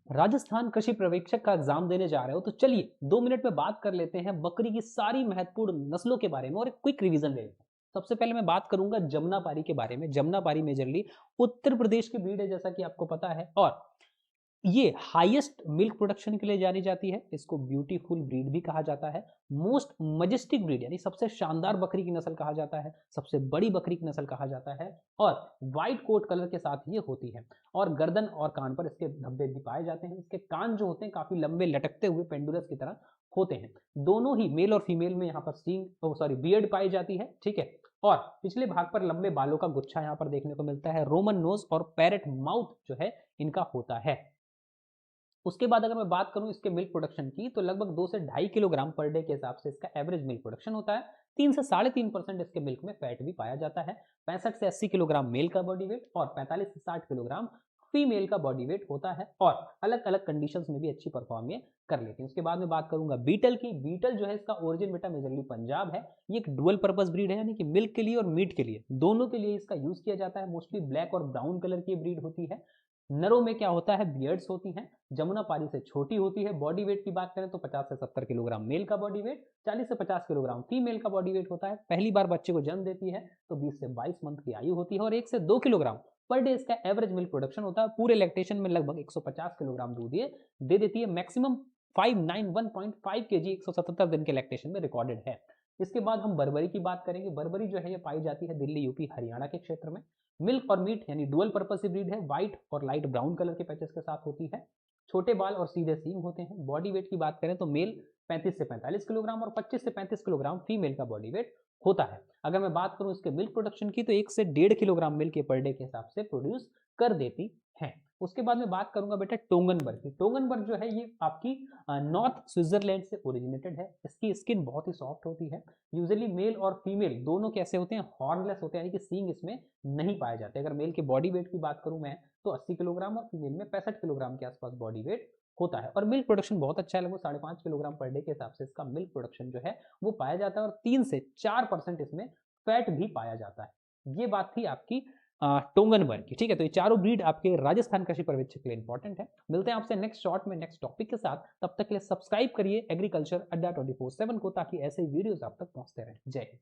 राजस्थान कृषि पर्यवेक्षक का एग्जाम देने जा रहे हो तो चलिए 2 मिनट में बात कर लेते हैं बकरी की सारी महत्वपूर्ण नस्लों के बारे में और एक क्विक रिवीजन ले लेते हैं। सबसे पहले मैं बात करूंगा जमुनापारी के बारे में। जमुनापारी मेजरली उत्तर प्रदेश की ब्रीड है, जैसा कि आपको पता है, और ये हाईएस्ट मिल्क प्रोडक्शन के लिए जानी जाती है। इसको ब्यूटीफुल ब्रीड भी कहा जाता है। मोस्ट मजेस्टिक ब्रीड यानी सबसे शानदार बकरी की नस्ल कहा जाता है, सबसे बड़ी बकरी की नस्ल कहा जाता है, और व्हाइट कोट कलर के साथ ये होती है। और गर्दन और कान पर इसके धब्बे भी पाए जाते हैं। इसके कान जो होते हैं काफी लंबे लटकते हुए पेंडुलस की तरह होते हैं। दोनों ही मेल और फीमेल में यहाँ पर सींग सॉरी बियर्ड पाई जाती है, ठीक है। और पिछले भाग पर लंबे बालों का गुच्छा यहाँ पर देखने को मिलता है। रोमन नोज और पैरेट माउथ जो है इनका होता है। उसके बाद अगर मैं बात करूं इसके मिल्क प्रोडक्शन की, तो लगभग 2 से 2.5 किलोग्राम पर डे के हिसाब से इसका एवरेज मिल्क प्रोडक्शन होता है। 3 से 3.5% इसके मिल्क में फैट भी पाया जाता है। 65 से 80 किलोग्राम मेल का बॉडी वेट और 45 से 60 किलोग्राम फीमेल का बॉडी वेट होता है। और अलग अलग कंडीशंस में भी अच्छी परफॉर्म ये कर लेती है। उसके बाद में बात करूंगा बीटल की। बीटल जो है इसका ओरिजिन बेटा मेजरली पंजाब है। ये एक डुअल पर्पस ब्रीड है, यानी कि मिल्क के लिए और मीट के लिए दोनों के लिए इसका यूज किया जाता है। मोस्टली ब्लैक और ब्राउन कलर की ब्रीड होती है। नरों में क्या होता है, बियर्ड्स होती हैं। जमुनापारी से छोटी होती है। बॉडी वेट की बात करें तो 50 से 70 किलोग्राम मेल का बॉडी वेट, 40 से 50 किलोग्राम फीमेल का बॉडी वेट होता है। पहली बार बच्चे को जन्म देती है तो 20 से 22 मंथ की आयु होती है और 1 से 2 किलोग्राम पर डे इसका एवरेज मिल्क प्रोडक्शन होता है। पूरे लैक्टेशन में लगभग 150 किलोग्राम दूध ये दे देती है। मैक्सिमम 591.5 केजी 177 दिन के लैक्टेशन में रिकॉर्डेड है। इसके बाद हम बर्बरी की बात करेंगे। बर्बरी जो है ये पाई जाती है दिल्ली, यूपी, हरियाणा के क्षेत्र में। मिल्क और मीट यानी डुअल पर्पस ब्रीड है। व्हाइट और लाइट ब्राउन कलर के पैचेस के साथ होती है। छोटे बाल और सीधे सींग होते हैं। बॉडी वेट की बात करें तो मेल 35 से 45 किलोग्राम और 25 से 35 किलोग्राम फीमेल का बॉडी वेट होता है। अगर मैं बात करूं इसके मिल्क प्रोडक्शन की, तो 1 से 1.5 किलोग्राम मिल्क पर डे के हिसाब से प्रोड्यूस कर देती है। उसके बाद में बात करूंगा बेटा टोंगनबर्ग की। टोंगनबर्ग जो है ये आपकी नॉर्थ स्विट्जरलैंड से ओरिजिनेटेड है। इसकी स्किन बहुत ही सॉफ्ट होती है। यूजुअली मेल और फीमेल दोनों कैसे होते हैं, हॉर्नलेस होते हैं, यानी कि सींग इसमें नहीं पाए जाते। अगर मेल के बॉडी वेट की बात करूं मैं तो 80 किलोग्राम और फीमेल में 65 किलोग्राम के आसपास बॉडी वेट होता है। और मिल्क प्रोडक्शन बहुत अच्छा है, लगभग 5.5 किलोग्राम पर डे के हिसाब से इसका मिल्क प्रोडक्शन जो है वो पाया जाता है। और 3 से 4% इसमें फैट भी पाया जाता है। ये बात थी आपकी टोंगनबर्ग की, ठीक है। तो ये चारों ब्रीड आपके राजस्थान कृषि पर्यवेक्षक के लिए इंपॉर्टेंट है। मिलते हैं आपसे नेक्स्ट शॉर्ट में नेक्स्ट टॉपिक के साथ। तब तक के लिए सब्सक्राइब करिए एग्रीकल्चर अड्डा 24/7 को, ताकि ऐसे वीडियोस आप तक पहुंचते रहें। जय हिंद।